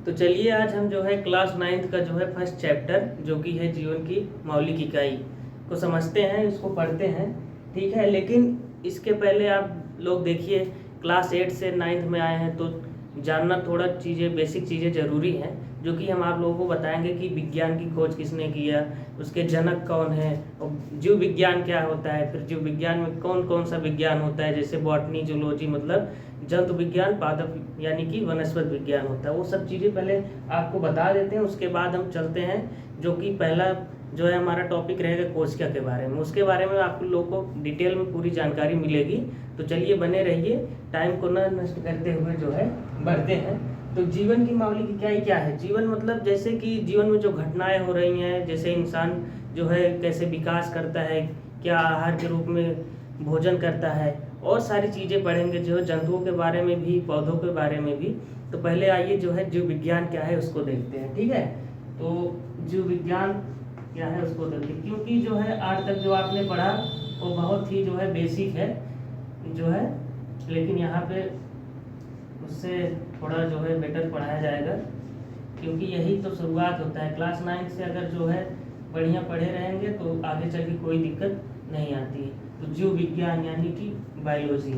तो चलिए आज हम जो है क्लास 9th का जो है फर्स्ट चैप्टर जो कि है जीवन की मौलिक इकाई को समझते हैं, इसको पढ़ते हैं। ठीक है, लेकिन इसके पहले आप लोग देखिए क्लास 8 से 9th में आए हैं तो जानना थोड़ा चीज़ें, बेसिक चीज़ें ज़रूरी हैं, जो कि हम आप लोगों को बताएंगे कि विज्ञान की खोज किसने किया, उसके जनक कौन है, और जीव विज्ञान क्या होता है, फिर जीव विज्ञान में कौन कौन सा विज्ञान होता है, जैसे बॉटनी, जूलॉजी मतलब जंतु विज्ञान, पादप यानी कि वनस्पति विज्ञान होता है। वो सब चीज़ें पहले आपको बता देते हैं, उसके बाद हम चलते हैं जो कि पहला जो है हमारा टॉपिक रहेगा कोशिका के बारे में। उसके बारे में आप लोगों को डिटेल में पूरी जानकारी मिलेगी। तो चलिए बने रहिए, टाइम को न नष्ट करते हुए जो है बढ़ते हैं। तो जीवन की मौलिक इकाई क्या है? जीवन मतलब जैसे कि जीवन में जो घटनाएं हो रही हैं, जैसे इंसान जो है कैसे विकास करता है, क्या आहार के रूप में भोजन करता है, और सारी चीज़ें पढ़ेंगे जो है जंतुओं के बारे में भी, पौधों के बारे में भी। तो पहले आइए जो है जीव विज्ञान क्या है उसको देखते हैं। ठीक है, तो जीव विज्ञान क्या है उसको देखते हैं, क्योंकि जो है आज तक जो आपने पढ़ा वो बहुत ही जो है बेसिक है जो है, लेकिन यहाँ पे उससे थोड़ा जो है बेटर पढ़ाया जाएगा, क्योंकि यही तो शुरुआत होता है। क्लास 9 से अगर जो है बढ़िया पढ़े रहेंगे तो आगे चल के कोई दिक्कत नहीं आती है। तो जीव विज्ञान यानी कि बायोलॉजी,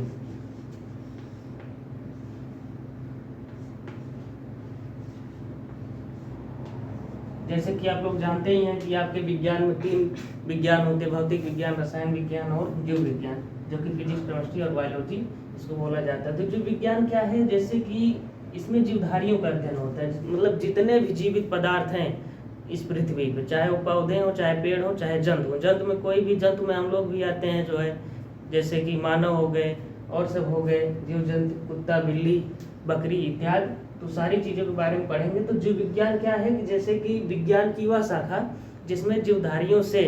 जैसे कि आप लोग जानते ही हैं कि आपके विज्ञान में 3 विज्ञान होते हैं, भौतिक विज्ञान, रसायन विज्ञान और जीव विज्ञान, जो कि फिजिक्स, केमिस्ट्री और बायोलॉजी इसको बोला जाता है। तो जीव विज्ञान क्या है? जैसे कि इसमें जीवधारियों का अध्ययन होता है, मतलब जितने भी जीवित पदार्थ हैं इस पृथ्वी पे, चाहे वो पौधे हों, चाहे पेड़ हो, चाहे जंतु हो। जंतु में कोई भी, जंतु में हम लोग भी आते हैं जो है, जैसे कि मानव हो गए और सब हो गए, जीव जंतु, कुत्ता, बिल्ली, बकरी इत्यादि। तो सारी चीज़ों के बारे में पढ़ेंगे। तो जीव विज्ञान क्या है कि जैसे कि विज्ञान की वह शाखा जिसमें जीवधारियों से,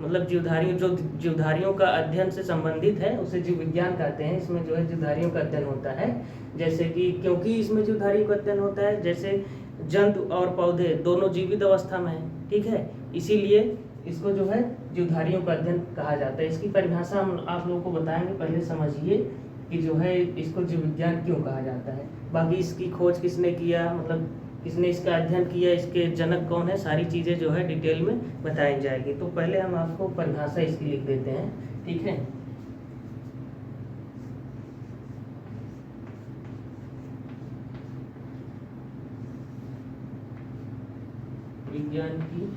मतलब जीवधारियों, जो जीवधारियों का अध्ययन से संबंधित है उसे जीव विज्ञान कहते हैं। इसमें जो है जीवधारियों का अध्ययन होता है, जैसे कि क्योंकि इसमें जीवधारियों का अध्ययन होता है, जैसे जंतु और पौधे दोनों जीवित अवस्था में हैं। ठीक है, इसीलिए इसको जो है जीवधारियों का अध्ययन कहा जाता है। इसकी परिभाषा हम आप लोगों को बताएंगे, पहले समझिए कि जो है इसको जीव विज्ञान क्यों कहा जाता है। बाकी इसकी खोज किसने किया, मतलब किसने इसका अध्ययन किया, इसके जनक कौन है, सारी चीज़ें जो है डिटेल में बताई जाएगी। तो पहले हम आपको परिभाषा इसकी लिख देते हैं। ठीक है, विज्ञान की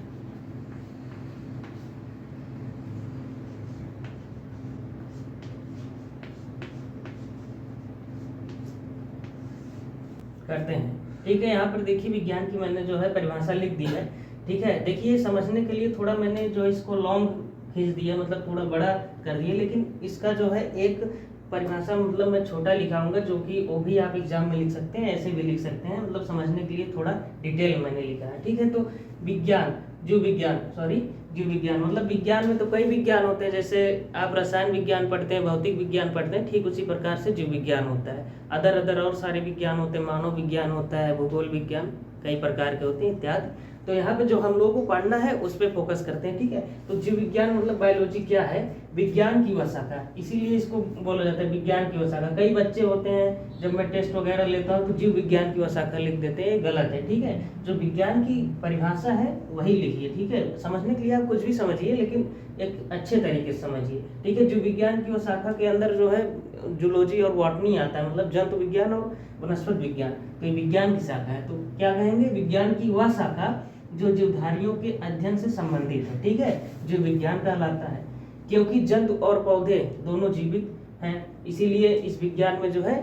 करते हैं। ठीक है, यहाँ पर देखिए विज्ञान की मैंने जो है परिभाषा लिख दी है। ठीक है, देखिए समझने के लिए थोड़ा मैंने जो इसको लॉन्ग खींच दिया, मतलब थोड़ा बड़ा कर दिया, लेकिन इसका जो है एक परिभाषा मतलब मैं छोटा लिखाऊंगा, जो कि वो भी आप एग्जाम में लिख सकते हैं, ऐसे भी लिख सकते हैं, मतलब समझने के लिए थोड़ा डिटेल में मैंने लिखा है। ठीक है, तो विज्ञान, जीव विज्ञान, सॉरी जीव विज्ञान मतलब विज्ञान में तो कई विज्ञान होते हैं, जैसे आप रसायन विज्ञान पढ़ते हैं, भौतिक विज्ञान पढ़ते हैं, ठीक उसी प्रकार से जीव विज्ञान होता है। अदर और सारे विज्ञान होते हैं, मानव विज्ञान होता है, भूगोल विज्ञान कई प्रकार के होते हैं इत्यादि। तो यहाँ पे जो हम लोगों को पढ़ना है उस पर फोकस करते हैं। ठीक है, तो जीव विज्ञान मतलब बायोलॉजी क्या है? विज्ञान की वह शाखा, इसीलिए इसको बोला जाता है विज्ञान की वह शाखा। कई बच्चे होते हैं, जब मैं टेस्ट वगैरह लेता हूँ तो जीव विज्ञान की वह शाखा लिख देते हैं, गलत है। ठीक है, जो विज्ञान की परिभाषा है वही लिखिए। ठीक है, समझने के लिए आप कुछ भी समझिए, लेकिन एक अच्छे तरीके से समझिए। ठीक है, जीव विज्ञान की वह शाखा के अंदर जो है जूलॉजी और बॉटनी आता है, मतलब जंतु विज्ञान और वनस्पति विज्ञान, तो ये विज्ञान की शाखा है। तो क्या कहेंगे? विज्ञान की वह शाखा जो जीवधारियों के अध्ययन से संबंधित है। ठीक है, जीव विज्ञान कहलाता है, क्योंकि जंतु और पौधे दोनों जीवित हैं, इसीलिए इस विज्ञान में जो है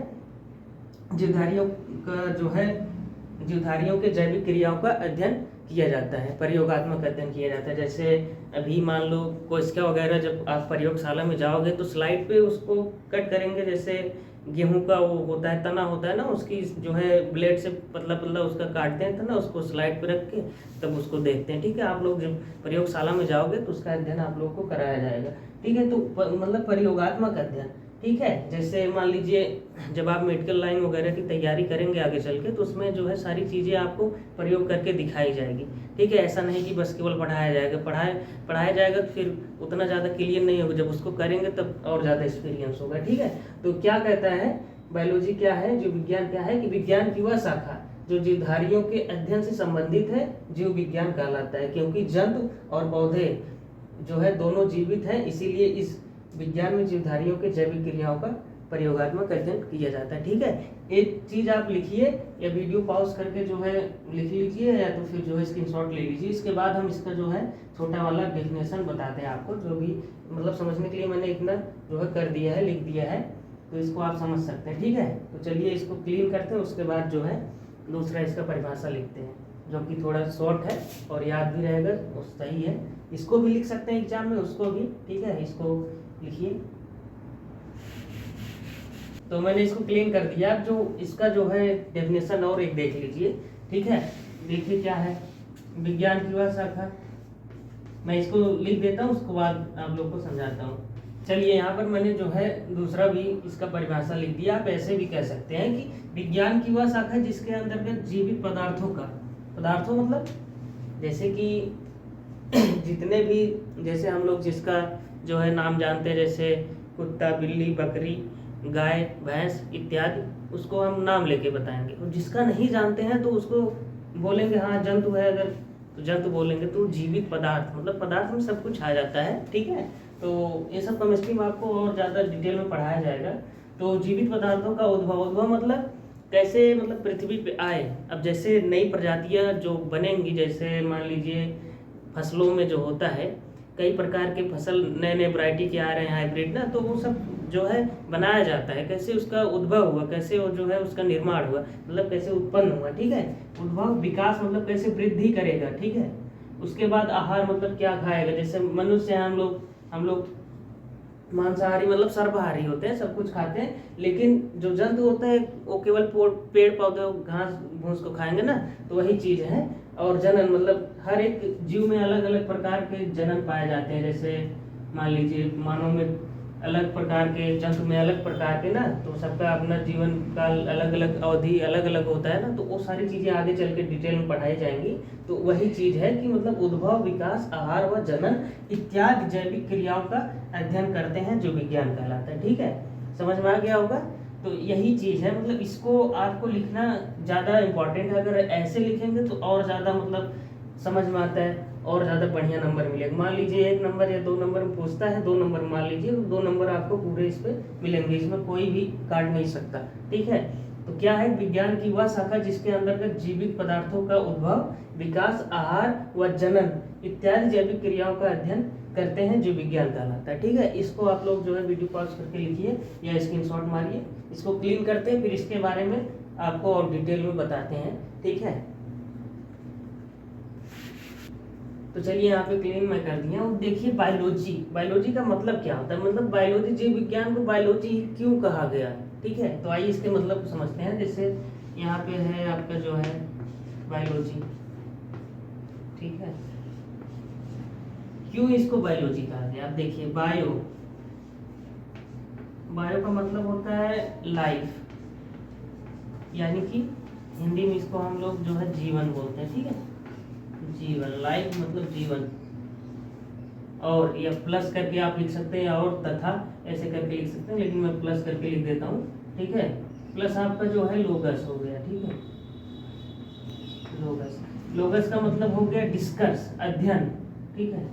जीवधारियों का जो है, जीवधारियों के जैविक क्रियाओं का अध्ययन किया जाता है, प्रयोगात्मक अध्ययन किया जाता है। जैसे अभी मान लो कोशिका वगैरह, जब आप प्रयोगशाला में जाओगे तो स्लाइड पे उसको कट करेंगे, जैसे गेहूं का वो होता है, तना होता है ना, उसकी जो है ब्लेड से पतला पतला उसका काटते हैं तना, उसको स्लाइड पे रख के तब उसको देखते हैं। ठीक है, आप लोग जब प्रयोगशाला में जाओगे तो उसका अध्ययन आप लोगों को कराया जाएगा। ठीक है, तो मतलब प्रयोगात्मक अध्ययन। ठीक है, जैसे मान लीजिए जब आप मेडिकल लाइन वगैरह की तैयारी करेंगे आगे चल के, तो उसमें जो है सारी चीज़ें आपको प्रयोग करके दिखाई जाएगी। ठीक है, ऐसा नहीं कि बस केवल पढ़ाया जाएगा, पढ़ाया जाएगा तो फिर उतना ज़्यादा क्लियर नहीं होगा, जब उसको करेंगे तब और ज़्यादा एक्सपीरियंस होगा। ठीक है, तो क्या कहता है बायोलॉजी क्या है, जो विज्ञान क्या है कि विज्ञान की वह शाखा जो जीवधारियों के अध्ययन से संबंधित है जीव विज्ञान कहलाता है, क्योंकि जंतु और पौधे जो है दोनों जीवित हैं, इसीलिए इस विज्ञान में जीवधारियों के जैविक क्रियाओं का प्रयोगात्मक अध्ययन किया जाता है। ठीक है, एक चीज आप लिखिए या वीडियो पॉज करके जो है लिख लीजिए, या तो फिर जो है स्क्रीनशॉट ले लीजिए। इसके बाद हम इसका जो है छोटा वाला डेफिनेशन बताते हैं आपको, जो भी मतलब समझने के लिए मैंने इतना जो है कर दिया है, लिख दिया है, तो इसको आप समझ सकते हैं। ठीक है, तो चलिए इसको क्लीन करते हैं, उसके बाद जो है दूसरा इसका परिभाषा लिखते हैं, जो कि थोड़ा शॉर्ट है और याद भी रहेगा, वो सही है। इसको भी लिख सकते हैं एग्जाम में, उसको भी। ठीक है, इसको लिखिए। तो मैंने इसको क्लीन कर दिया। अब जो इसका जो है डेफिनेशन और एक देख लीजिए। ठीक है, देखिए क्या है, विज्ञान की वह शाखा। मैं इसको लिख देता हूँ, उसके बाद आप लोग को समझाता हूँ। चलिए, यहाँ पर मैंने जो है दूसरा भी इसका परिभाषा लिख दिया। आप ऐसे भी कह सकते हैं कि विज्ञान की वह शाखा जिसके अंतर्गत जीवित पदार्थों मतलब जैसे कि जितने भी, जैसे हम लोग जिसका जो है नाम जानते हैं, जैसे कुत्ता, बिल्ली, बकरी, गाय, भैंस इत्यादि, उसको हम नाम लेके बताएंगे। और जिसका नहीं जानते हैं तो उसको बोलेंगे हाँ जंतु है, अगर तो जंतु बोलेंगे। तो जीवित पदार्थ मतलब पदार्थ में सब कुछ आ जाता है। ठीक है, तो ये सब केमिस्ट्री में आपको और ज़्यादा डिटेल में पढ़ाया जाएगा। तो जीवित पदार्थों का उद्भव मतलब कैसे, मतलब पृथ्वी पे आए। अब जैसे नई प्रजातियां जो बनेंगी, जैसे मान लीजिए फसलों में जो होता है, कई प्रकार के फसल नए नए वैरायटी के आ रहे हैं, हाइब्रिड ना, तो वो सब जो है बनाया जाता है। कैसे उसका उद्भव हुआ, कैसे वो जो है उसका निर्माण हुआ, मतलब कैसे उत्पन्न हुआ। ठीक है, उद्भव, विकास मतलब कैसे वृद्धि करेगा। ठीक है, उसके बाद आहार मतलब क्या खाएगा। जैसे मनुष्य हैं हम लोग मांसाहारी मतलब सर्वाहारी होते हैं, सब कुछ खाते हैं। लेकिन जो जंतु होता है वो केवल पेड़ पौधे, घास भूस को खाएंगे ना, तो वही चीज है। और जनन मतलब हर एक जीव में अलग अलग प्रकार के जनन पाए जाते हैं। जैसे मान लीजिए मानव में अलग प्रकार के, जंतु में अलग प्रकार के ना, तो सबका अपना जीवन काल अलग अलग अवधि अलग अलग होता है ना, तो वो सारी चीजें आगे चल के डिटेल में पढ़ाई जाएंगी। तो वही चीज है कि मतलब उद्भव, विकास, आहार व जनन इत्यादि जैविक क्रियाओं का अध्ययन करते हैं, जो विज्ञान कहलाता है। ठीक है, समझ में आ गया होगा। तो यही चीज है, मतलब इसको आपको लिखना ज्यादा इम्पोर्टेंट है। अगर ऐसे लिखेंगे तो और ज्यादा मतलब समझ में आता है और ज़्यादा बढ़िया नंबर मिलेगा। मान लीजिए 1 नंबर या 2 नंबर में पूछता है, 2 नंबर मान लीजिए, तो 2 नंबर आपको पूरे इस पे मिलेंगे, इसमें कोई भी काट नहीं सकता। ठीक है, तो क्या है, विज्ञान की वह शाखा जिसके अंतर्गत जीवित पदार्थों का उद्भव, विकास, आहार व जनन इत्यादि जैविक क्रियाओं का अध्ययन करते हैं, जो विज्ञान कहलाता है। ठीक है, इसको आप लोग जो है वीडियो पॉज करके लिखिए या स्क्रीनशॉट मारिए। इसको क्लीन करते हैं, फिर इसके बारे में आपको और डिटेल में बताते हैं। ठीक है, तो चलिए यहाँ पे क्लीन मैं कर दिया हूँ। देखिए बायोलॉजी का मतलब क्या होता है, मतलब बायोलॉजी, जीव विज्ञान को बायोलॉजी क्यों कहा गया। ठीक है, तो आइए इसके मतलब को समझते हैं। जैसे यहाँ पे है आपका जो है बायोलॉजी। ठीक है, क्यों इसको बायोलॉजी कहा गया। आप देखिए, बायो का मतलब होता है लाइफ, यानी कि हिंदी में इसको हम लोग जो है जीवन बोलते हैं। ठीक है, जीवन, लाइफ मतलब जीवन। और या प्लस करके आप लिख सकते हैं, और तथा ऐसे करके लिख सकते हैं, लेकिन मैं प्लस करके लिख देता हूँ। ठीक है, प्लस आपका जो है लोगस हो गया। ठीक है, लोगस का मतलब हो गया डिस्कस, अध्ययन। ठीक है,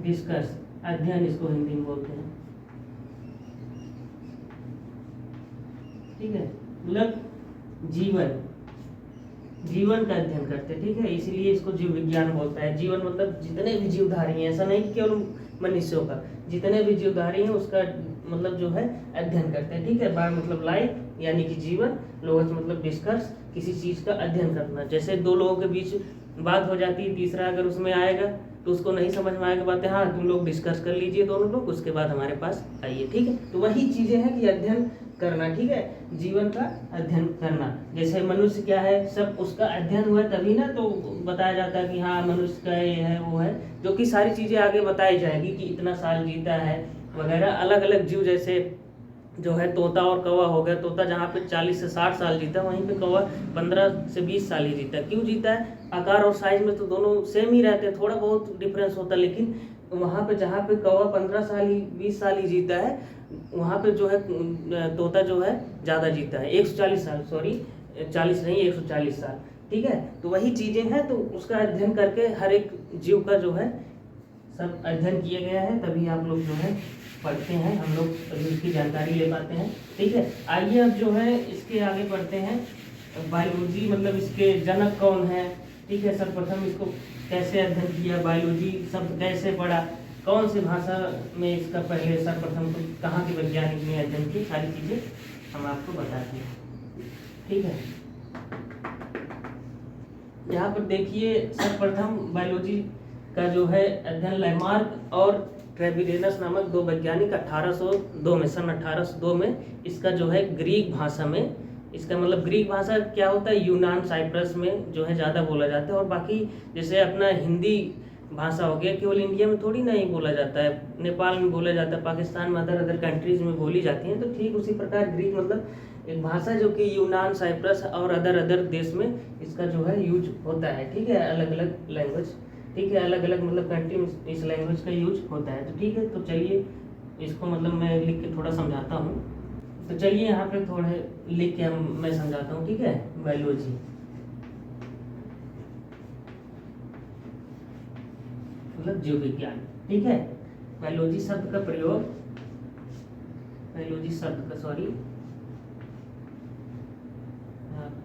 डिस्कस, अध्ययन इसको हिंदी में बोलते हैं। ठीक है, मतलब जीवन का अध्ययन करते हैं। ठीक है, इसीलिए इसको जीव विज्ञान बोलता है। जीवन मतलब जितने भी जीवधारी हैं, ऐसा नहीं कि केवल मनुष्यों का, जितने भी जीवधारी हैं उसका मतलब जो है अध्ययन करते हैं। ठीक है, बायो मतलब लाइफ यानी कि जीवन, लोगस मतलब डिस्कस, किसी चीज का अध्ययन करना। जैसे 2 लोगों के बीच बात हो जाती है, तीसरा अगर उसमें आएगा तो उसको नहीं समझ में आएगा बातें, हाँ तुम लोग डिस्कस कर लीजिए दोनों लोग, उसके बाद हमारे पास आइए। ठीक है, तो वही चीजें हैं कि अध्ययन करना। ठीक है, जीवन का अध्ययन करना। जैसे मनुष्य क्या है, सब उसका अध्ययन हुआ तभी ना तो बताया जाता है कि हाँ मनुष्य का ये है वो है, जो कि सारी चीजें आगे बताई जाएगी कि इतना साल जीता है वगैरह। अलग अलग जीव जैसे जो है तोता और कौवा हो गया, तोता जहाँ पे 40 से 60 साल जीता, वहीं पे कौवा 15 से 20 साल ही जीता। क्यों जीता है, आकार और साइज में तो दोनों सेम ही रहते हैं, थोड़ा बहुत डिफरेंस होता है, लेकिन वहाँ पे जहाँ पे कौवा 15 साल ही 20 साल ही जीता है, वहाँ पे जो है तोता जो है ज़्यादा जीता है, 140 साल, सॉरी 40 नहीं 140 साल। ठीक है, तो वही चीज़ें हैं, तो उसका अध्ययन करके हर एक जीव का जो है सब अध्ययन किया गया है, तभी आप लोग जो है पढ़ते हैं, हम लोग तभी उसकी जानकारी ले पाते हैं। ठीक है, आइए अब जो है इसके आगे बढ़ते हैं। बायोलॉजी मतलब इसके जनक कौन है। ठीक है, सर्वप्रथम इसको कैसे अध्ययन किया, बायोलॉजी शब्द कैसे पढ़ा, कौन सी भाषा में इसका पहले सर्वप्रथम तो कहाँ के वैज्ञानिक ने अध्ययन की, सारी चीज़ें हम आपको बताते हैं। ठीक है, यहाँ पर देखिए सर्वप्रथम बायोलॉजी का जो है अध्ययन लैमार्क और ट्रेविरेनस नामक दो वैज्ञानिक 1802 में, सन 1802 में इसका जो है ग्रीक भाषा में, इसका मतलब ग्रीक भाषा क्या होता है, यूनान साइप्रस में जो है ज़्यादा बोला जाता है, और बाकी जैसे अपना हिंदी भाषा हो गया, केवल इंडिया में थोड़ी ना ही बोला जाता है, नेपाल में बोला जाता है, पाकिस्तान में अदर कंट्रीज़ में बोली जाती हैं। तो ठीक उसी प्रकार ग्रीक मतलब एक भाषा जो कि यूनान साइप्रस और अदर देश में इसका जो है यूज होता है। ठीक है, अलग अलग लैंग्वेज, ठीक है, अलग अलग मतलब कंट्री में इस लैंग्वेज का यूज होता है। तो ठीक है, तो चलिए इसको मतलब मैं लिख के थोड़ा समझाता हूँ। तो चलिए यहाँ पे थोड़े लिख के मैं समझाता हूँ। ठीक है, बायोलॉजी मतलब जीव विज्ञान। ठीक है, बायोलॉजी शब्द का प्रयोग, बायोलॉजी शब्द का सॉरी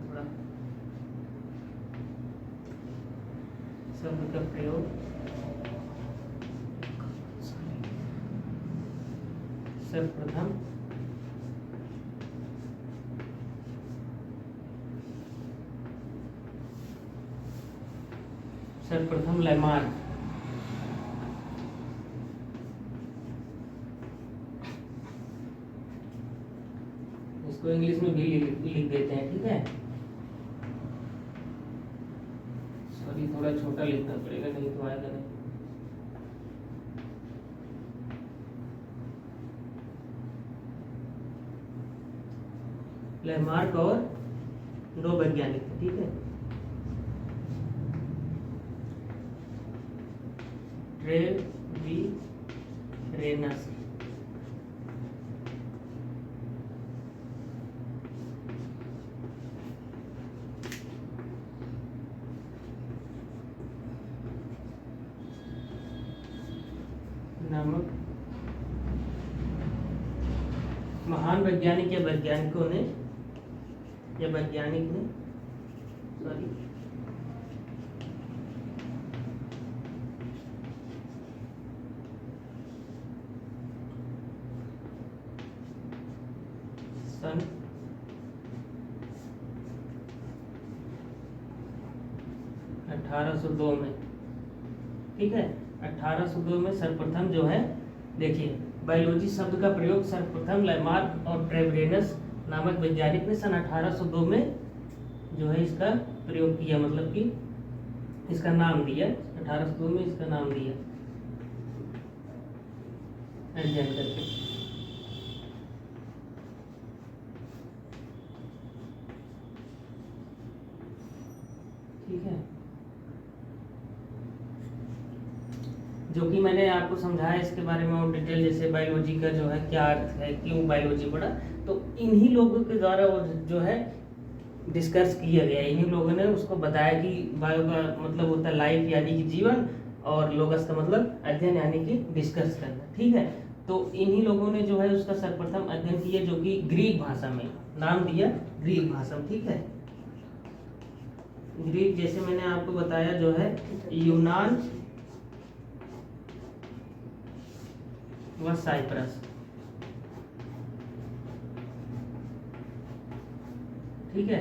थोड़ा शब्द का प्रयोग सर्वप्रथम लैमार्क, इसको इंग्लिश में भी लिख देते हैं। ठीक है, सॉरी थोड़ा छोटा लिखना पड़ेगा, नहीं तो आएगा नहीं। लैमार्क और दो वैज्ञानिक। ठीक है, ट्रेविरेनस नामक महान वैज्ञानिक या वैज्ञानिकों ने या वैज्ञानिक ने सॉरी सन 1802 में, ठीक है, 1802 में सर्वप्रथम जो है, देखिए बायोलॉजी शब्द का प्रयोग सर्वप्रथम लैमार्क और ट्रेविरेनस नामक वैज्ञानिक ने सन 1802 में जो है इसका प्रयोग किया, मतलब कि इसका नाम दिया, 1802 में इसका नाम दिया अध्ययन करके। ठीक है, जो कि मैंने आपको समझाया इसके बारे में और डिटेल, जैसे बायोलॉजी का जो है क्या अर्थ है, क्यों बायोलॉजी पढ़ा, तो इन्हीं लोगों के द्वारा वो जो है डिस्कस किया गया, इन्हीं लोगों ने उसको बताया कि बायो का मतलब होता है लाइफ यानी कि जीवन, और लोगस का मतलब अध्ययन यानी कि डिस्कस करना। ठीक है, तो इन्हीं लोगों ने जो है उसका सर्वप्रथम अध्ययन किया, जो कि ग्रीक भाषा में, नाम दिया ग्रीक भाषा में। ठीक है, ग्रीक जैसे मैंने आपको बताया जो है यूनान व साइप्रस। ठीक है,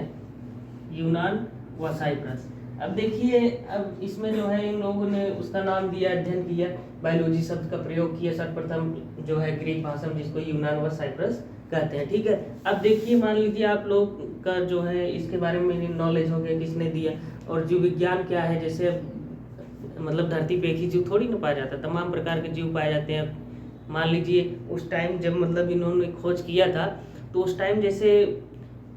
यूनान व साइप्रस। अब देखिए, अब इसमें जो है इन लोगों ने उसका नाम दिया, अध्ययन किया, बायोलॉजी शब्द का प्रयोग किया सर्वप्रथम जो है ग्रीक भाषा में, जिसको यूनान व साइप्रस कहते हैं। ठीक है, अब देखिए मान लीजिए आप लोग का जो है इसके बारे में नॉलेज हो गया, किसने दिया, और जीव विज्ञान क्या है, जैसे मतलब धरती पे एक ही जीव थोड़ी ना पाया जाता, तमाम प्रकार के जीव पाए जाते हैं। मान लीजिए उस टाइम जब मतलब इन्होंने खोज किया था, तो उस टाइम जैसे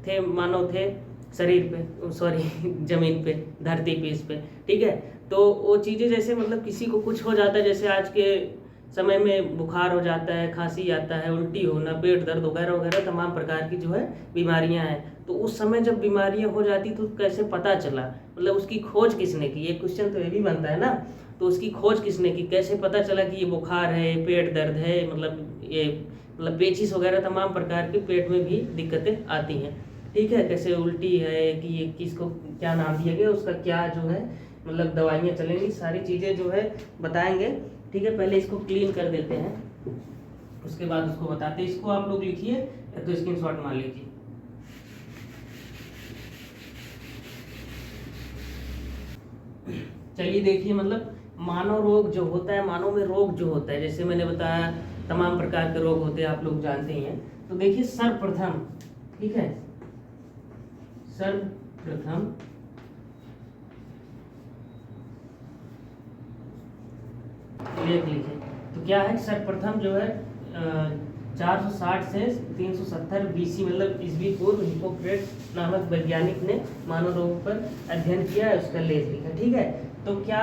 थे मानव थे, शरीर पे, सॉरी जमीन पे, धरती पे, इस पे, ठीक है। तो वो चीज़ें जैसे मतलब किसी को कुछ हो जाता है, जैसे आज के समय में बुखार हो जाता है, खांसी आता है, उल्टी होना, पेट दर्द वगैरह वगैरह तमाम प्रकार की जो है बीमारियां हैं। तो उस समय जब बीमारियां हो जाती तो कैसे पता चला, मतलब उसकी खोज किसने की, ये क्वेश्चन तो ये भी बनता है ना। तो उसकी खोज किसने की, कैसे पता चला कि ये बुखार है, पेट दर्द है, मतलब ये मतलब पेचिस वगैरह तमाम प्रकार के पेट में भी दिक्कतें आती हैं, ठीक है। कैसे उल्टी है कि ये किसको क्या नाम दिया गया, उसका क्या जो है मतलब दवाइयाँ चलेंगी, सारी चीज़ें जो है बताएंगे, ठीक है। पहले इसको क्लीन कर देते हैं, उसके बाद उसको बताते हैं। इसको आप लोग लिखिए या तो स्क्रीनशॉट मार लीजिए। चलिए देखिए, मतलब मानव रोग जो होता है, मानव में रोग जो होता है, जैसे मैंने बताया तमाम प्रकार के रोग होते हैं, आप लोग जानते ही हैं। तो देखिए सर्वप्रथम, ठीक है, सर्वप्रथम लेख लिखे। तो क्या है, सर्वप्रथम जो है 460 से 370 BC, मतलब ईस्वी पूर्व, हिप्पोक्रेट्स नामक वैज्ञानिक ने मानव रोग पर अध्ययन किया है, उसका लेख लिखा, ठीक है। तो क्या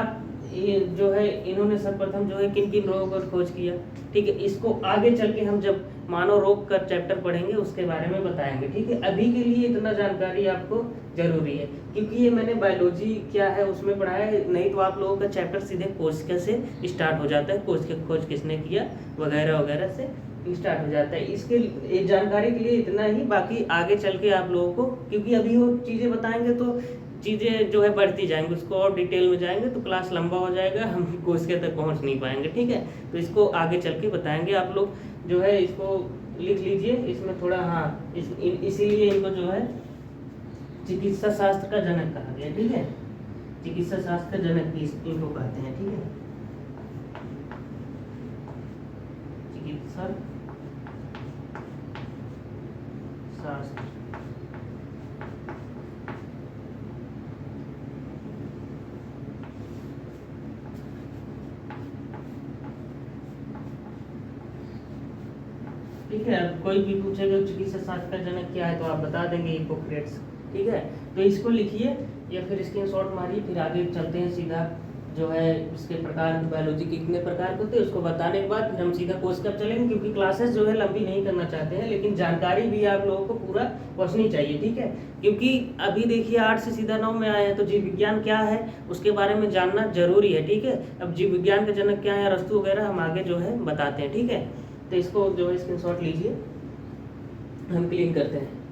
ये जो है इन्होंने सर्वप्रथम जो है किन किन रोगों पर खोज किया, ठीक है। इसको आगे चल के हम जब मानव रोग का चैप्टर पढ़ेंगे उसके बारे में बताएंगे, ठीक है। अभी के लिए इतना जानकारी आपको जरूरी है, क्योंकि ये मैंने बायोलॉजी क्या है उसमें पढ़ाया है, नहीं तो आप लोगों का चैप्टर सीधे कोशिका से स्टार्ट हो जाता है, कोशिका खोज किसने किया वगैरह वगैरह से स्टार्ट हो जाता है। इसके जानकारी के लिए इतना ही, बाकी आगे चल के आप लोगों को, क्योंकि अभी वो चीज़ें बताएंगे तो चीज़ें जो है बढ़ती जाएंगी, उसको और डिटेल में जाएंगे तो क्लास लंबा हो जाएगा, हम कोशिका तक पहुंच नहीं पाएंगे, ठीक है। तो इसको आगे चल के बताएंगे, आप लोग जो है इसको लिख लीजिए, इसमें थोड़ा हाँ इसीलिए इनको जो है चिकित्सा शास्त्र का जनक कहा गया, ठीक है। चिकित्सा शास्त्र का जनक भी इनको कहते हैं, ठीक है। चिकित्सा शास्त्र, ठीक है। अब कोई भी पूछेगा चिकित्सा शास्त्र का जनक क्या है तो आप बता देंगे हिप्पोक्रेट्स, ठीक है। तो इसको लिखिए या फिर स्क्रीनशॉट मारिए, फिर आगे चलते हैं सीधा जो है इसके प्रकार, बायोलॉजी के कितने प्रकार होते हैं उसको बताने के बाद फिर हम सीधा कोर्स कब चलेंगे, क्योंकि क्लासेस जो है लंबी नहीं करना चाहते हैं, लेकिन जानकारी भी आप लोगों को पूरा पहुंचनी चाहिए, ठीक है। क्योंकि अभी देखिए 8 से सीधा 9 में आए हैं, तो जीव विज्ञान क्या है उसके बारे में जानना जरूरी है, ठीक है। अब जीव विज्ञान का जनक क्या है, अरस्तु वगैरह हम आगे जो है बताते हैं, ठीक है। तो इसको जो है स्क्रीनशॉट लीजिए, हम क्लीन करते हैं।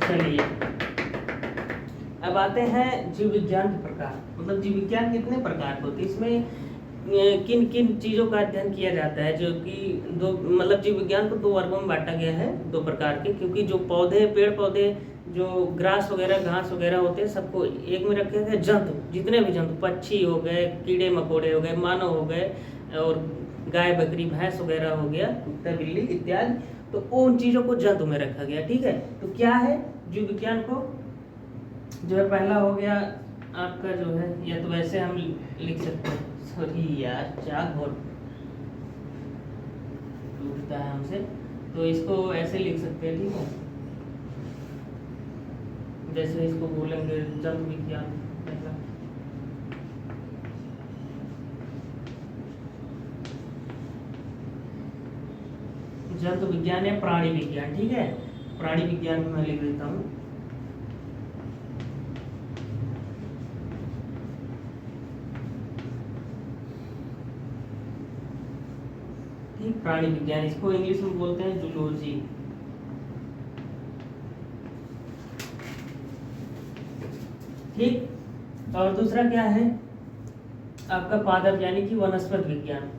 चलिए अब आते हैं जीव विज्ञान के प्रकार, मतलब जीव विज्ञान कितने प्रकार के होते हैं, इसमें किन किन चीज़ों का अध्ययन किया जाता है, जो कि दो, मतलब जीव विज्ञान को 2 वर्गों में बांटा गया है, 2 प्रकार के। क्योंकि जो पौधे, पेड़ पौधे, जो ग्रास वगैरह, घास वगैरह होते हैं, सबको एक में रखे गए। जंतु, जितने भी जंतु, पक्षी हो गए, कीड़े मकोड़े हो गए, मानव हो गए, और गाय बकरी भैंस वगैरह हो गया, कुत्ता बिल्ली इत्यादि, तो उन चीज़ों को जंतु में रखा गया, ठीक है। तो क्या है जीव विज्ञान को जो है, पहला हो गया आपका जो है, या तो वैसे हम लिख सकते हैं, सॉरी यार चाक बहुत टूटता है हमसे, तो इसको ऐसे लिख सकते हैं, ठीक है। जैसे इसको बोलेंगे जंतु विज्ञान, जंतु विज्ञान या प्राणी विज्ञान, ठीक है। प्राणी विज्ञान में मैं लिख देता हूँ, प्राणी विज्ञान, इसको इंग्लिश में बोलते हैं जूलॉजी, ठीक। और दूसरा क्या है आपका पादप, यानी कि वनस्पति विज्ञान,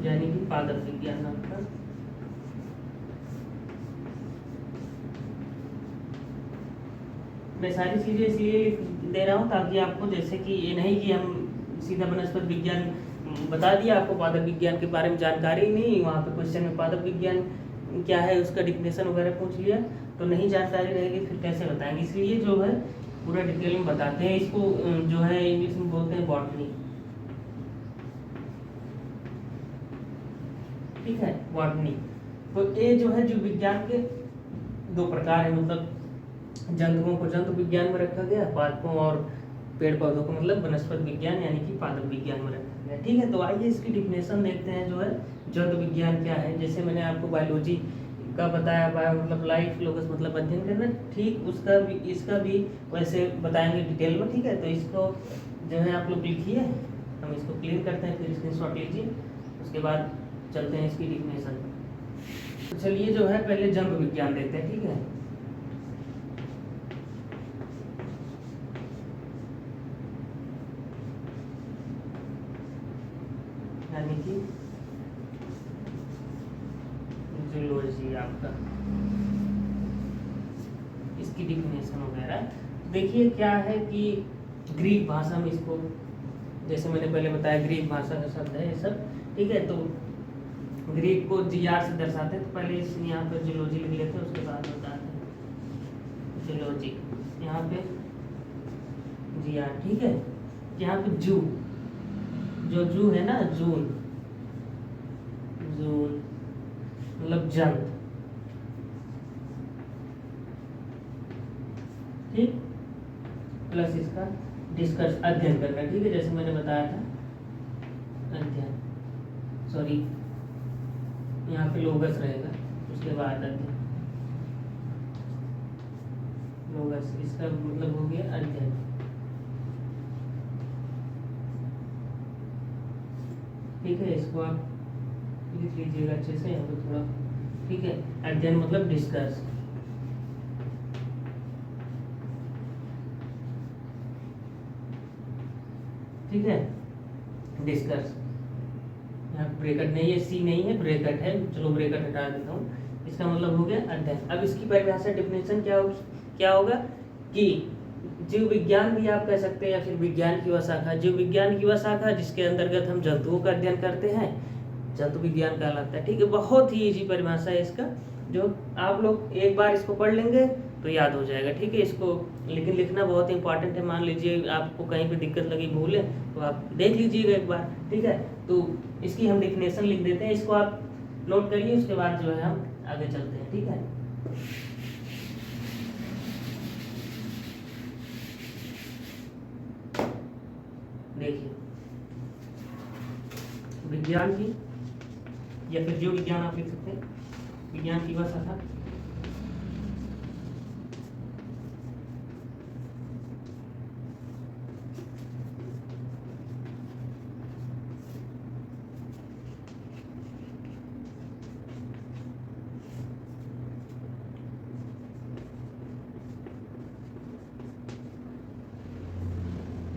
यानी कि पादप विज्ञान आपका। मैं सारी चीज़ें इसलिए दे रहा हूँ ताकि आपको, जैसे कि ये नहीं कि हम सीधा वनस्पति विज्ञान बता दिया आपको, पादप विज्ञान के बारे में जानकारी नहीं, वहाँ पे क्वेश्चन में पादप विज्ञान क्या है उसका डिफिनेशन वगैरह पूछ लिया तो नहीं जानकारी रहेगी, फिर कैसे बताएंगे। इसलिए जो है पूरा डिटेल में बताते हैं इसको, जो है इंग्लिश में बोलते हैं बॉटनी। ठीक है, बॉटनी। तो ये जो है जीव विज्ञान के दो प्रकार है, मतलब जंतुओं को जंतु विज्ञान में रखा गया, पादपों और पेड़ पौधों को मतलब वनस्पति विज्ञान यानी कि पादप विज्ञान में रखा गया। ठीक है, तो आइए इसकी डिफिनेशन देखते हैं जो है जंतु विज्ञान क्या है। जैसे मैंने आपको बायोलॉजी का बताया, बायो मतलब लाइफ, लोकस मतलब अध्ययन करना, ठीक उसका भी इसका भी वैसे बताएंगे डिटेल में। ठीक है, तो इसको जो है आप लोग लिखिए, हम इसको क्लियर करते हैं, फिर स्क्रीनशॉट लीजिए, उसके बाद चलते हैं इसकी डिफिनेशन। तो चलिए जो है पहले जंतु विज्ञान देखते हैं। ठीक है, यानी कि जूलॉजी आपका, इसकी डिफिनेशन वगैरह देखिए क्या है कि ग्रीक भाषा में इसको, जैसे मैंने पहले बताया ग्रीक भाषा का शब्द है ये सब। ठीक है, तो ग्रीक को जीआर से दर्शाते हैं, तो पहले इस यहाँ पे जूलॉजी लिख लेते हैं, उसके बाद बताते हैं जूलॉजी, यहाँ पे जीआर। ठीक है, यहाँ पे जू, जो जू है ना, जून, जून मतलब जंत। ठीक, प्लस इसका डिस्कस, अध्ययन करना। ठीक है, जैसे मैंने बताया था अध्ययन, सॉरी यहाँ पे लोगस रहेगा, उसके बाद अध्ययन, लोगस, इसका मतलब हो गया अध्ययन। ठीक है, इसको आप लिख लीजिएगा अच्छे से यहाँ पे थोड़ा। ठीक है, अध्ययन मतलब डिस्कस। ठीक है, डिस्कस, यहाँ ब्रेकट नहीं है, सी नहीं है, ब्रेकट है, चलो ब्रेकट हटा देता हूँ। इसका मतलब हो गया अध्ययन। अब इसकी परिभाषा डिफिनेशन क्या होगा कि जीव विज्ञान भी आप कह सकते हैं, या फिर विज्ञान की वह शाखा, जीव विज्ञान की वह शाखा जिसके अंतर्गत हम जंतुओं का अध्ययन करते हैं, जंतु विज्ञान कहलाता है। ठीक है, बहुत ही इजी परिभाषा है इसका, जो आप लोग एक बार इसको पढ़ लेंगे तो याद हो जाएगा। ठीक है, इसको लेकिन लिखना बहुत इंपॉर्टेंट है। मान लीजिए आपको कहीं पे दिक्कत लगी, भूले, तो आप देख लीजिएगा एक बार। ठीक है, तो इसकी हम डिफिनेशन लिख देते हैं, इसको आप नोट करिए, उसके बाद जो है हम आगे चलते हैं। ठीक है, देखिए विज्ञान की, या फिर जीव विज्ञान आप लिख सकते हैं, विज्ञान की वह शाखा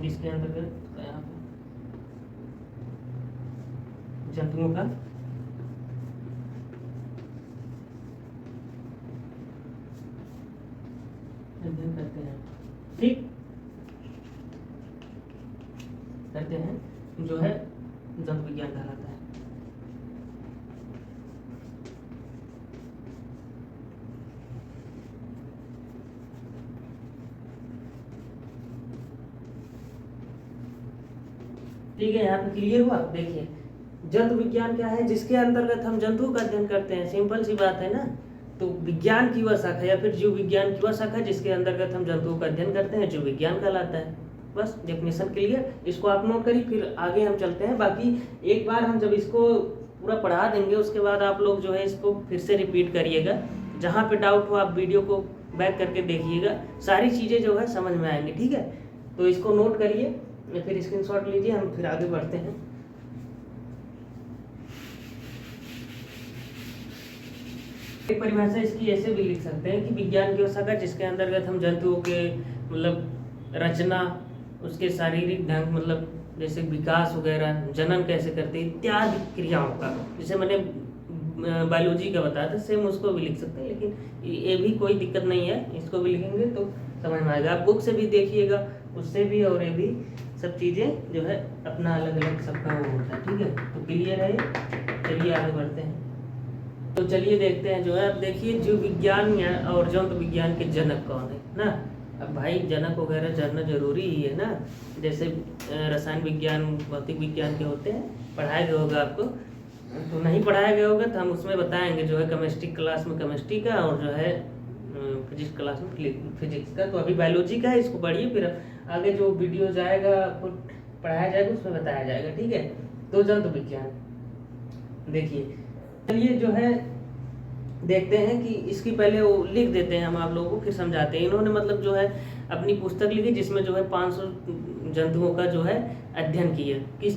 जिसके अंतर्गत यहाँ पे जंतुओं का अध्ययन करते हैं। ठीक, करते हैं, जो है जंतु विज्ञान कहलाता है। ठीक है, यहाँ पे क्लियर हुआ। देखिए जंतु विज्ञान क्या है, जिसके अंतर्गत हम जंतुओं का अध्ययन करते हैं, सिंपल सी बात है ना। तो विज्ञान की वह शाखा या फिर जीव विज्ञान की वह शाखा जिसके अंतर्गत हम जंतुओं का अध्ययन करते हैं, जीव विज्ञान कहलाता है। बस डेफिनेशन क्लियर, इसको आप नोट करिए, फिर आगे हम चलते हैं। बाकी एक बार हम जब इसको पूरा पढ़ा देंगे, उसके बाद आप लोग जो है इसको फिर से रिपीट करिएगा, जहाँ पे डाउट हो आप वीडियो को बैक करके देखिएगा, सारी चीज़ें जो है समझ में आएंगी। ठीक है, तो इसको नोट करिए या फिर स्क्रीनशॉट लीजिए, हम फिर आगे बढ़ते हैं। एक परिभाषा इसकी ऐसे भी लिख सकते हैं कि विज्ञान की वह शाखा जिसके अंतर्गत हम जंतुओं के मतलब रचना, उसके शारीरिक ढंग, मतलब जैसे विकास वगैरह, जनन कैसे करते हैं इत्यादि क्रियाओं का, जैसे मैंने बायोलॉजी का बताया था, सेम उसको भी लिख सकते हैं, लेकिन ये भी कोई दिक्कत नहीं है, इसको भी लिखेंगे तो समझ में आएगा। आप बुक से भी देखिएगा, उससे भी, और ये भी सब चीज़ें जो है अपना अलग अलग सबका वो होता है, ठीक है। तो क्लियर है, चलिए आगे बढ़ते हैं। तो चलिए देखते हैं जो है, अब देखिए जीव विज्ञान और जंतु विज्ञान के जनक कौन है ना। अब भाई जनक वगैरह जानना जरूरी ही है ना, जैसे रसायन विज्ञान, भौतिक विज्ञान के होते हैं, पढ़ाया गया होगा आपको। तो नहीं पढ़ाया गया होगा तो हम उसमें बताएंगे जो है केमिस्ट्री क्लास में केमिस्ट्री का, और जो है फिजिक्स क्लास में फिजिक्स का। तो अभी बायोलॉजी का है, इसको पढ़िए, फिर आगे जो वीडियो जाएगा आपको पढ़ाया जाएगा उसमें बताया जाएगा, ठीक है। तो जंतु विज्ञान देखिए, चलिए जो है देखते हैं कि इसकी पहले वो लिख देते हैं हम आप लोगों को, फिर समझाते हैं। इन्होंने मतलब जो है अपनी पुस्तक लिखी जिसमें जो है 500 जंतुओं का जो है अध्ययन किया, किस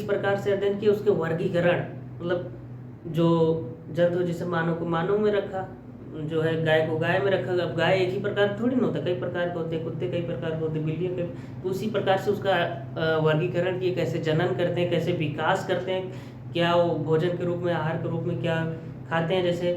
प्रकार से अध्ययन किया, उसके वर्गीकरण, मतलब जो जंतु जिसे मानव को मानव में रखा, जो है गाय को गाय में रखा। अब गाय एक ही प्रकार थोड़ी ना होता, कई प्रकार के होते हैं, कुत्ते कई प्रकार के होते हैं, बिल्लियाँ कई, तो उसी प्रकार से उसका वर्गीकरण किए, कैसे जनन करते हैं, कैसे विकास करते हैं, क्या वो भोजन के रूप में, आहार के रूप में क्या खाते हैं। जैसे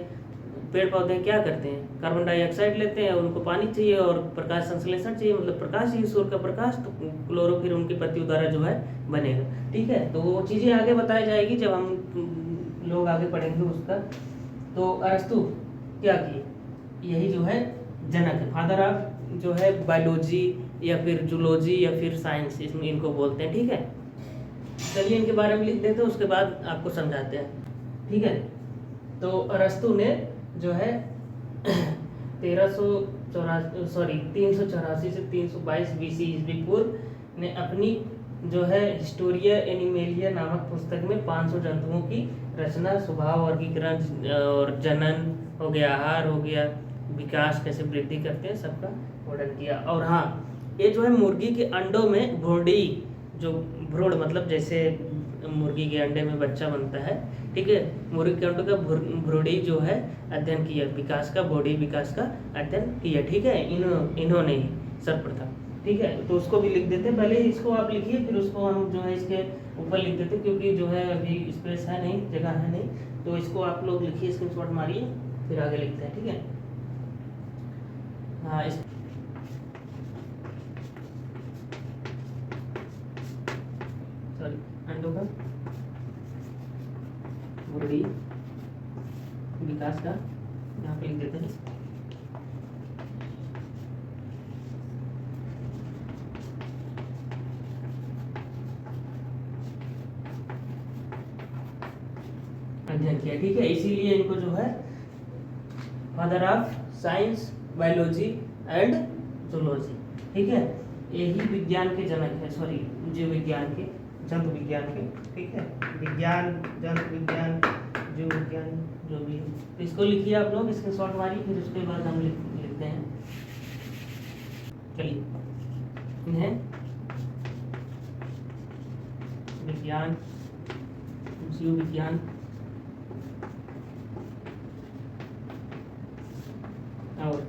पेड़ पौधे क्या करते हैं, कार्बन डाइऑक्साइड लेते हैं, उनको पानी चाहिए और प्रकाश संश्लेषण चाहिए, मतलब प्रकाश चाहिए, सूर्य का प्रकाश, तो क्लोरोफिल उनकी पत्तियों द्वारा जो है बनेगा, ठीक है। तो वो चीज़ें आगे बताई जाएगी जब हम लोग आगे पढ़ेंगे उसका। तो अरस्तु क्या किए, यही जो है जनक है, फादर ऑफ जो है बायोलॉजी या फिर जूलॉजी या फिर साइंस, इसमें इनको बोलते हैं, ठीक है। चलिए इनके बारे में लिख देते हैं, उसके बाद आपको समझाते हैं, ठीक है। तो अरस्तु ने जो है 384 से 322 BC ईस्वी पूर्व ने अपनी जो है हिस्टोरिया एनिमेलिया नामक पुस्तक में 500 जंतुओं की रचना, स्वभाव, वर्गीकरण और जनन हो गया, आहार हो गया, विकास कैसे वृद्धि करते हैं, सबका वर्णन किया। और हाँ, ये जो है मुर्गी के अंडों में भ्रूणी, जो भ्रूण मतलब जैसे मुर्गी के अंडे में बच्चा बनता है, ठीक है, मुर्गी के अंडों का भ्रूणी जो है अध्ययन किया, विकास का, बॉडी विकास का अध्ययन किया, ठीक है, इन्होंने ही सर्वप्रथम, ठीक है। तो उसको भी लिख देते हैं, पहले इसको आप लिखिए, फिर उसको हम जो है इसके ऊपर लिख देते हैं, क्योंकि जो है अभी स्पेस है नहीं, जगह है नहीं, तो इसको आप लोग लिखिए, स्क्रीनशॉट मारिए, फिर आगे लिखते हैं, ठीक है। हाँ, सॉरी, अंडों का भ्रूणी विकास का यहाँ पे लिख देते हैं। अध्ययन किया, ठीक है, इसीलिए इनको जो है father of science, biology and zoology, ठीक है, यही विज्ञान के जनक है, सॉरी जीव विज्ञान के, जंतु विज्ञान के, ठीक है, विज्ञान, जंतु विज्ञान, जीव विज्ञान, जो भी है। तो इसको लिखिए आप लोग, स्क्रीनशॉट मारिए, फिर उसके बाद हम लिखते हैं। चलिए, इन्हें विज्ञान, जीव विज्ञान और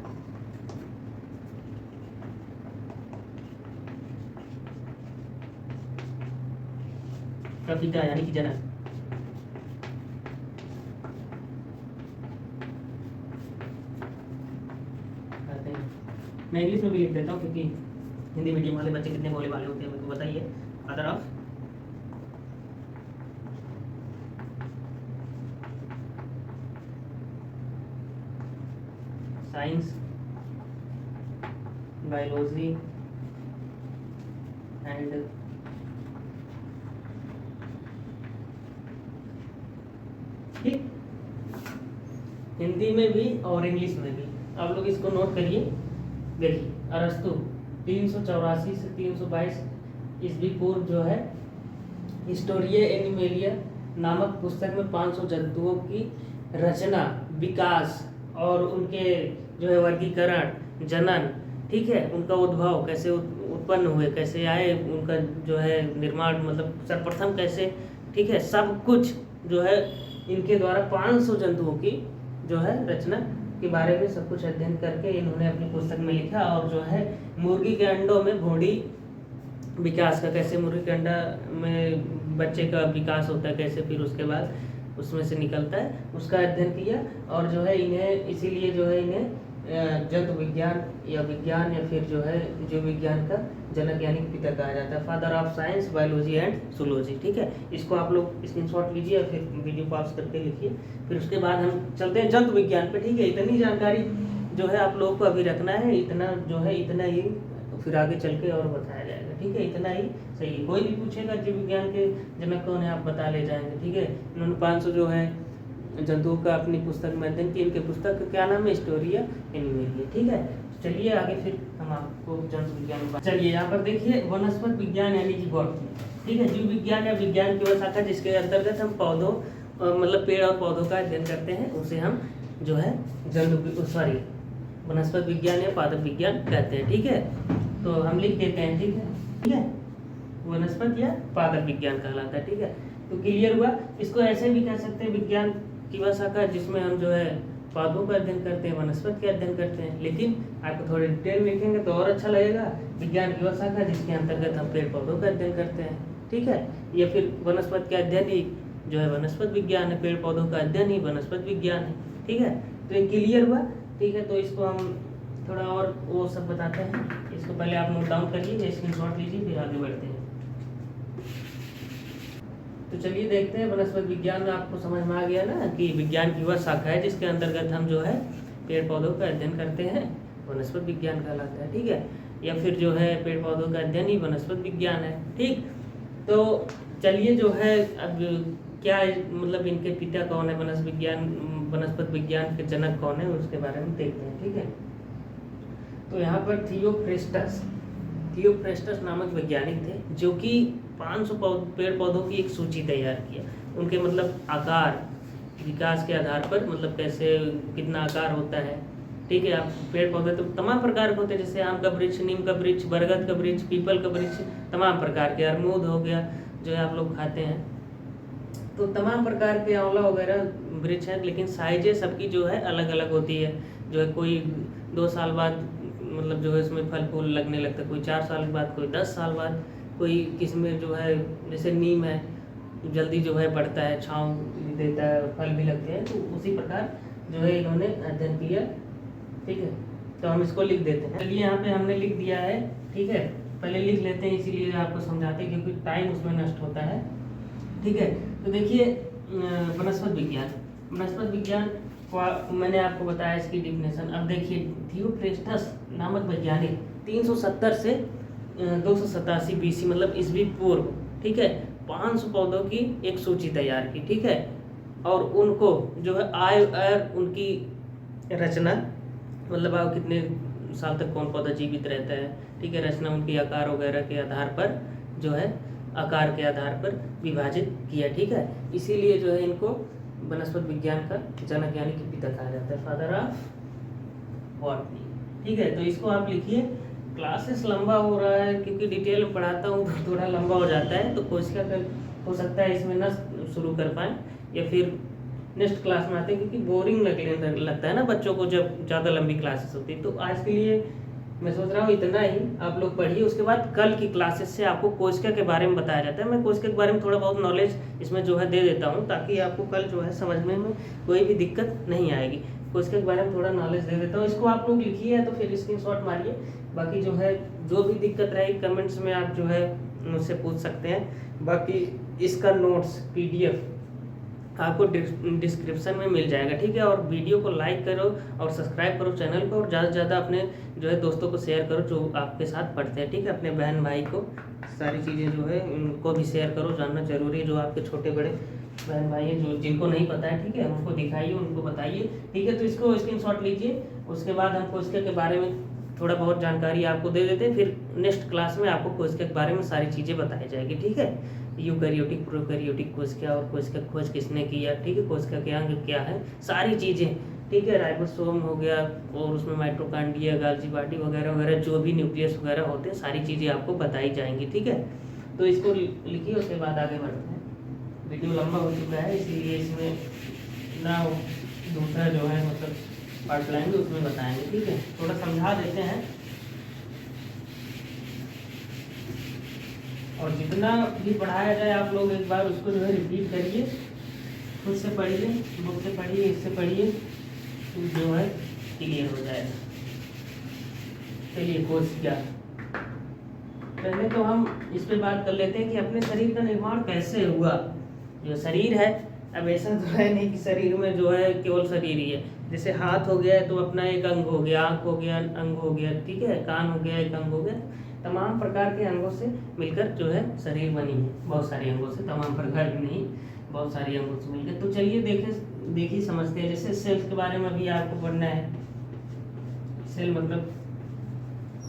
का पिता यानी कि जनक, मैं इंग्लिश में भी लिख देता हूँ क्योंकि हिंदी मीडियम वाले बच्चे कितने बोले वाले होते हैं मेरे को बताइए। Father of science, biology and ठीक, हिंदी में भी और इंग्लिश में भी, आप लोग इसको नोट करिए। देखिए, अरस्तु 384 से 322 ईस्वी पूर्व जो है हिस्टोरिया एनिमेलिया नामक पुस्तक में 500 जंतुओं की रचना, विकास और उनके जो है वर्गीकरण, जनन, ठीक है, उनका उद्भव कैसे उत्पन्न हुए, कैसे आए, उनका जो है निर्माण, मतलब सर्वप्रथम कैसे, ठीक है, सब कुछ जो है इनके द्वारा 500 जंतुओं की जो है रचना के बारे में सब कुछ अध्ययन करके इन्होंने अपनी पुस्तक में लिखा। और जो है मुर्गी के अंडों में भ्रूणी विकास का, कैसे मुर्गी के अंडा में बच्चे का विकास होता है, कैसे फिर उसके बाद उसमें से निकलता है, उसका अध्ययन किया। और जो है इन्हें इसीलिए जो है इन्हें जंतु विज्ञान या विज्ञान या फिर जो है जीव विज्ञान का जनक यानी कि पिता कहा जाता है, father of science biology and zoology. ठीक है, इसको आप लोग स्क्रीनशॉट लीजिए और फिर वीडियो पॉज करके लिखिए। फिर उसके बाद हम चलते हैं जंतु विज्ञान पे। ठीक है, इतनी जानकारी जो है आप लोगों को अभी रखना है, इतना जो है इतना ही, फिर आगे चल के और बताया जाएगा। ठीक है, इतना ही सही है। कोई भी पूछेगा जीव विज्ञान के जनक कौन है, आप बता ले जाएंगे। ठीक है, इन्होंने 500 जो है जंतुओं का अपनी पुस्तक में अध्ययन की। इनके पुस्तक का क्या नाम है, स्टोरिया एनिमेलिया। ठीक है, चलिए आगे फिर हम आपको जंतु विज्ञान। चलिए यहाँ पर देखिए वनस्पति विज्ञान यानी कि बॉटनी। ठीक है, जीव विज्ञान या विज्ञान की वह शाखा जिसके अंतर्गत हम पौधों मतलब पेड़ और पौधों का अध्ययन करते हैं, उसे हम जो है वनस्पति विज्ञान या पादप विज्ञान कहते हैं। ठीक है, तो हम लिख देते हैं। ठीक है, वनस्पति या पादप विज्ञान कहलाता है। ठीक है, तो क्लियर हुआ। इसको ऐसे भी कह सकते हैं विज्ञान की वह शाखा जिसमें हम जो है पौधों का अध्ययन करते हैं, वनस्पति का अध्ययन करते हैं। लेकिन आपको थोड़े डिटेल में लिखेंगे तो और अच्छा लगेगा। विज्ञान की वह शाखा जिसके अंतर्गत हम पेड़ पौधों का अध्ययन करते हैं। ठीक है, या फिर वनस्पति का अध्ययन ही जो है वनस्पति विज्ञान है, पेड़ पौधों का अध्ययन ही वनस्पति विज्ञान है। ठीक है, तो ये क्लियर हुआ। ठीक है, तो इसको हम थोड़ा और वो सब बताते हैं। इसको पहले आप नोट डाउन करिए, स्क्रीनशॉट लीजिए, फिर आगे बढ़ते हैं। तो चलिए देखते हैं वनस्पति विज्ञान में आपको समझ में आ गया ना कि विज्ञान की वह शाखा है जिसके अंतर्गत हम जो है पेड़ पौधों का अध्ययन करते हैं, वनस्पति विज्ञान कहलाता है। ठीक है, या फिर जो है पेड़ पौधों का अध्ययन ही वनस्पति विज्ञान है। ठीक, तो चलिए जो है अब क्या मतलब इनके पिता कौन है, वनस्पति विज्ञान के जनक कौन है, उसके बारे में देखते हैं। ठीक है, तो यहाँ पर थियोफ्रेस्टस नामक वैज्ञानिक थे जो कि 500 पेड़ पौधों की एक सूची तैयार किया। उनके मतलब आकार विकास के आधार पर, मतलब कैसे कितना आकार होता है। ठीक है, आप पेड़ पौधे तो तमाम प्रकार के होते हैं, जैसे आम का वृक्ष, नीम का वृक्ष, बरगद का वृक्ष, पीपल का वृक्ष, तमाम प्रकार के, अमरूद हो गया जो है आप लोग खाते हैं, तो तमाम प्रकार के आंवला वगैरह वृक्ष है। लेकिन साइजें सबकी जो है अलग अलग होती है। जो है कोई 2 साल बाद मतलब जो है इसमें फल फूल लगने लगता है, कोई 4 साल के बाद, कोई 10 साल बाद, कोई किस्में जो है जैसे नीम है जल्दी जो है बढ़ता है, छाँव भी देता है, फल भी लगते हैं। तो उसी प्रकार जो है इन्होंने अध्ययन किया। ठीक है, तो हम इसको लिख देते हैं। चलिए यहाँ पे हमने लिख दिया है। ठीक है, पहले लिख लेते हैं, इसीलिए आपको समझाते हैं क्योंकि टाइम उसमें नष्ट होता है। ठीक है, तो देखिए वनस्पति विज्ञान मैंने आपको बताया इसकी डिफिनेशन। अब देखिए थियोफ्रेस्टस नामक वैज्ञानिक 370 से 287 BC मतलब ईस्वी पूर्व, ठीक है, 500 पौधों की एक सूची तैयार की। ठीक है, और उनको जो है उनकी रचना मतलब आप कितने साल तक कौन पौधा जीवित रहता है। ठीक है, रचना उनकी आकार वगैरह के आधार पर जो है आकार के आधार पर विभाजित किया। ठीक है, इसीलिए जो है इनको वनस्पति विज्ञान का जनक यानी कि पिता कहा जाता है, फादर ऑफ बॉटनी। ठीक है, तो इसको आप लिखिए। क्लासेस लंबा हो रहा है क्योंकि डिटेल में पढ़ाता हूँ तो थोड़ा लंबा हो जाता है, तो कोशिश कर हो सकता है इसमें न शुरू कर पाएँ या फिर नेक्स्ट क्लास में आते हैं, क्योंकि बोरिंग लगने लगता है ना बच्चों को जब ज़्यादा लंबी क्लासेस होती है। तो आज के लिए मैं सोच रहा हूँ इतना ही आप लोग पढ़िए। उसके बाद कल की क्लासेस से आपको कोशिका के बारे में बताया जाता है। मैं कोशिका के बारे में थोड़ा बहुत नॉलेज इसमें जो है दे देता हूँ ताकि आपको कल जो है समझने में कोई भी दिक्कत नहीं आएगी। कोशिका के बारे में थोड़ा नॉलेज दे देता हूँ। इसको आप लोग लिखिए तो फिर स्क्रीनशॉट मारिए। बाकी जो है जो भी दिक्कत रहेगी कमेंट्स में आप जो है मुझसे पूछ सकते हैं। बाकी इसका नोट्स PDF आपको डिस्क्रिप्शन में मिल जाएगा। ठीक है, और वीडियो को लाइक करो और सब्सक्राइब करो चैनल को, और ज़्यादा से ज़्यादा अपने जो है दोस्तों को शेयर करो जो आपके साथ पढ़ते हैं। ठीक है, अपने बहन भाई को सारी चीज़ें जो है उनको भी शेयर करो, जानना जरूरी है। जो आपके छोटे बड़े बहन भाई हैं जो जिनको नहीं पता है, ठीक है, उनको दिखाइए, उनको बताइए। ठीक है, तो इसको स्क्रीनशॉट लीजिए। उसके बाद हम कोशिका के बारे में थोड़ा बहुत जानकारी आपको दे देते हैं, फिर नेक्स्ट क्लास में आपको कोशिका के बारे में सारी चीज़ें बताई जाएगी। ठीक है, यूकैरियोटिक प्रोकैरियोटिक कोशिका और कोशिका खोज किसने किया, ठीक है, कोशिका के अंग क्या है, सारी चीज़ें। ठीक है, राइबोसोम हो गया और उसमें माइटोकॉन्ड्रिया, गाल्जी बॉडी वगैरह वगैरह जो भी न्यूक्लियस वगैरह होते हैं, सारी चीज़ें आपको बताई जाएंगी। ठीक है, तो इसको लिखिए, उसके बाद आगे बढ़ते हैं। वीडियो लंबा हो चुका है इसलिए इसमें ना दूसरा जो है मतलब पार्ट लाएंगे उसमें बताएंगे। ठीक है, थोड़ा समझा देते हैं और जितना भी पढ़ाया जाए आप लोग एक बार उसको जो है रिपीट करिए, खुद से पढ़िए, बुक से पढ़िए, इससे पढ़िए, जो है क्लियर हो जाएगा। चलिए कोशिका, पहले तो हम इस पे बात कर लेते हैं कि अपने शरीर का निर्माण कैसे हुआ। जो शरीर है, अब ऐसा तो है नहीं कि शरीर में जो है केवल शरीर ही है। जैसे हाथ हो गया तो अपना एक अंग हो गया, आँख हो गया अंग हो गया, ठीक है, कान हो गया एक अंग हो गया। तमाम प्रकार के अंगों से मिलकर जो है शरीर बनी है, बहुत सारे अंगों से, तमाम प्रकार की नहीं, बहुत सारे अंगों से मिलकर। तो चलिए देखिए समझते हैं। जैसे सेल्स के बारे में अभी आपको पढ़ना है। सेल मतलब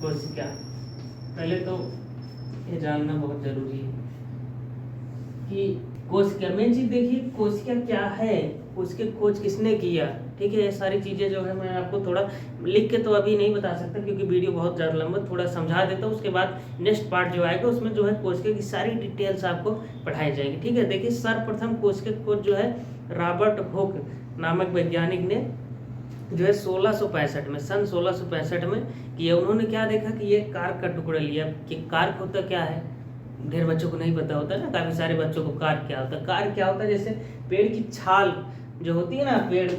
कोशिका। पहले तो ये जानना बहुत जरूरी है कि कोशिका, मेन चीज देखिए कोशिका क्या है, उसके खोज किसने किया, ठीक है। ये सारी चीजें जो है मैं आपको थोड़ा लिख के तो अभी नहीं बता सकता क्योंकि वीडियो बहुत ज़्यादा लंबा, थोड़ा समझा देता हूँ। उसके बाद नेक्स्ट पार्ट जो आएगा उसमें जो है कोशिका की सारी डिटेल्स आपको पढ़ाई जाएगी, ठीक है। देखिए सर्वप्रथम कोशिका की खोज जो है रॉबर्ट हुक नामक वैज्ञानिक ने जो है 1665 में, सन 1665 में किया। उन्होंने क्या देखा कि ये कार्क का टुकड़ा लिया। कि कार्क होता क्या है, ढेर बच्चों को नहीं पता होता ना, काफ़ी सारे बच्चों को कार्क क्या होता है। कार्क क्या होता है, जैसे पेड़ की छाल जो होती है ना, पेड़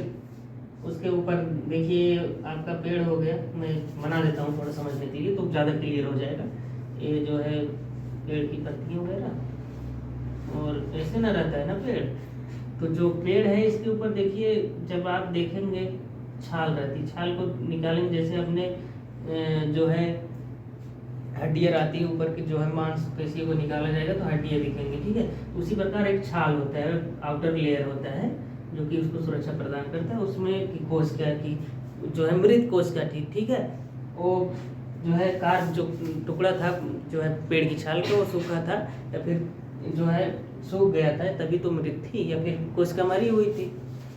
उसके ऊपर देखिए आपका पेड़ हो गया, मैं बना देता हूँ थोड़ा समझने के लिए तो ज़्यादा क्लियर हो जाएगा। ये जो है पेड़ की पत्तियाँ वगैरह और ऐसे ना रहता है ना पेड़, तो जो पेड़ है इसके ऊपर देखिए जब आप देखेंगे छाल रहती, छाल को निकालेंगे, जैसे अपने जो है हड्डियाँ आती है ऊपर की, जो है मांसपेशियों को निकाला जाएगा तो हड्डियाँ दिखेंगी, ठीक है। उसी प्रकार एक छाल होता है, आउटर लेयर होता है जो कि उसको सुरक्षा प्रदान करता है। उसमें की कोशिका की जो है मृत कोशिका थी, ठीक है। वो जो है कार्क जो टुकड़ा था जो है पेड़ की छाल का, वो सूखा था या फिर जो है सूख गया था तभी तो मृत थी, या फिर कोशिका मरी हुई थी,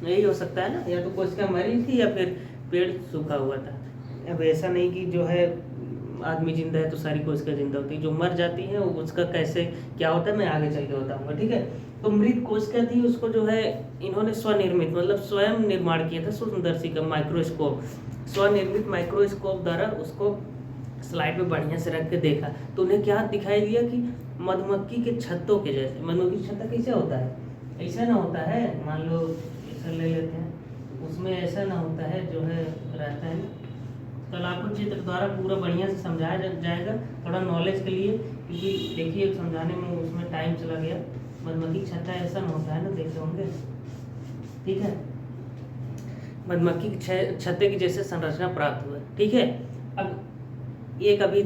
यही हो सकता है ना, या तो कोशिका मरी थी या फिर पेड़ सूखा हुआ था। अब ऐसा नहीं कि जो है आदमी जिंदा है तो सारी कोशिका जिंदा होती है, जो मर जाती है उसका कैसे क्या होता है मैं आगे चल के बताऊंगा, ठीक है। तो मृत कोशिका थी, उसको जो है इन्होंने स्वनिर्मित मतलब स्वयं निर्माण किया था सूक्ष्मदर्शी का माइक्रोस्कोप, स्वनिर्मित माइक्रोस्कोप द्वारा उसको स्लाइड पे बढ़िया से रख के देखा तो उन्हें क्या दिखाई दिया कि मधुमक्खी के छत्तों के जैसे। मधुमक्खी छत्ता कैसे होता है, ऐसा ना होता है, मान लो ऐसा ले लेते हैं, उसमें ऐसा ना होता है जो है रहता है। कल आपको चित्र द्वारा पूरा बढ़िया से समझाया जाएगा थोड़ा नॉलेज के लिए, क्योंकि देखिए समझाने में उसमें टाइम चला गया। मधुमक्खी छत्ता ऐसा ना होता है ना, देखे होंगे, ठीक है। मधुमक्खी के छत्ते की जैसे संरचना प्राप्त हुआ, ठीक है। अब एक अभी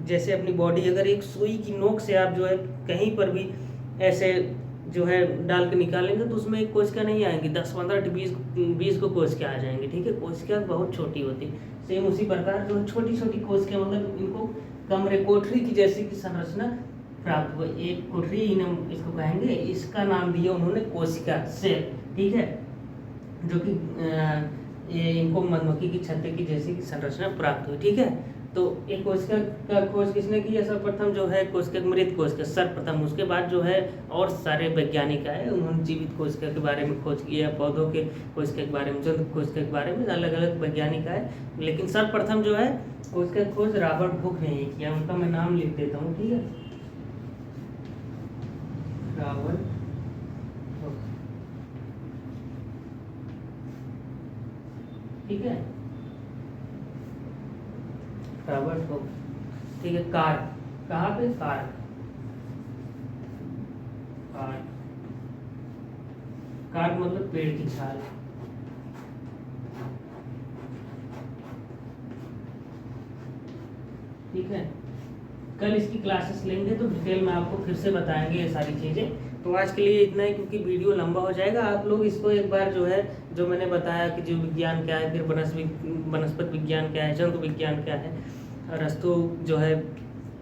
जैसे अपनी बॉडी अगर एक सुई की नोक से आप जो है कहीं पर भी ऐसे जो है डाल के निकालेंगे तो उसमें एक कोशिका नहीं आएंगी, 10 15 20 को कोशिका आ जाएंगी, ठीक है। कोशिका बहुत छोटी होती है। सेम उसी प्रकार जो छोटी छोटी कोशिका मतलब इनको कमरे कोठरी की जैसी की संरचना प्राप्त हुआ। एक कोठरी इन्हें इसको कहेंगे, इसका नाम दिया उन्होंने कोशिका, सेल, ठीक है। जो कि ये इनको मधुमक्खी की छत्ते की जैसी संरचना प्राप्त हुई, ठीक है। तो एक कोशिका का खोज किसने किया, सर्वप्रथम जो है कोशिका मृत कोशिका सर्वप्रथम। उसके बाद जो है और सारे वैज्ञानिक आए, उन्होंने जीवित कोशिका के बारे में खोज किया, पौधों के कोशिका के बारे में, जंतु कोशिका के बारे में अलग अलग वैज्ञानिक आए, लेकिन सर्वप्रथम जो है कोशिका खोज रॉबर्ट हुक ने ही किया। उनका मैं नाम लिख देता हूँ, ठीक है, रॉबर्ट हुक, ठीक है, रॉबर्ट हुक, ठीक है। कार्क, कहाँ पे, कार्क, कार्क, कार्क मतलब पेड़ की छाल, ठीक है। कल इसकी क्लासेस लेंगे तो डिटेल में आपको फिर से बताएंगे ये सारी चीज़ें। तो आज के लिए इतना ही, क्योंकि वीडियो लंबा हो जाएगा। आप लोग इसको एक बार जो है जो मैंने बताया कि जीव विज्ञान क्या है, फिर वनस्पति विज्ञान क्या है, जंतु विज्ञान क्या है, अरस्तु जो है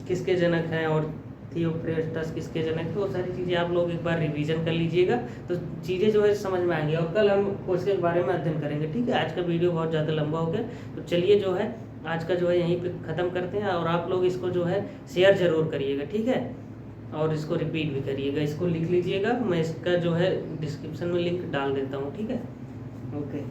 किसके जनक हैं और थियोफ्रेस्टस किसके जनक, तो वो सारी चीज़ें आप लोग एक बार रिवीजन कर लीजिएगा तो चीज़ें जो है समझ में आएंगी। और कल हम कोशिका के बारे में अध्ययन करेंगे, ठीक है। आज का वीडियो बहुत ज़्यादा लंबा हो गया, तो चलिए जो है आज का जो है यहीं पे ख़त्म करते हैं। और आप लोग इसको जो है शेयर ज़रूर करिएगा, ठीक है, और इसको रिपीट भी करिएगा, इसको लिख लीजिएगा। मैं इसका जो है डिस्क्रिप्शन में लिंक डाल देता हूँ, ठीक है, ओके।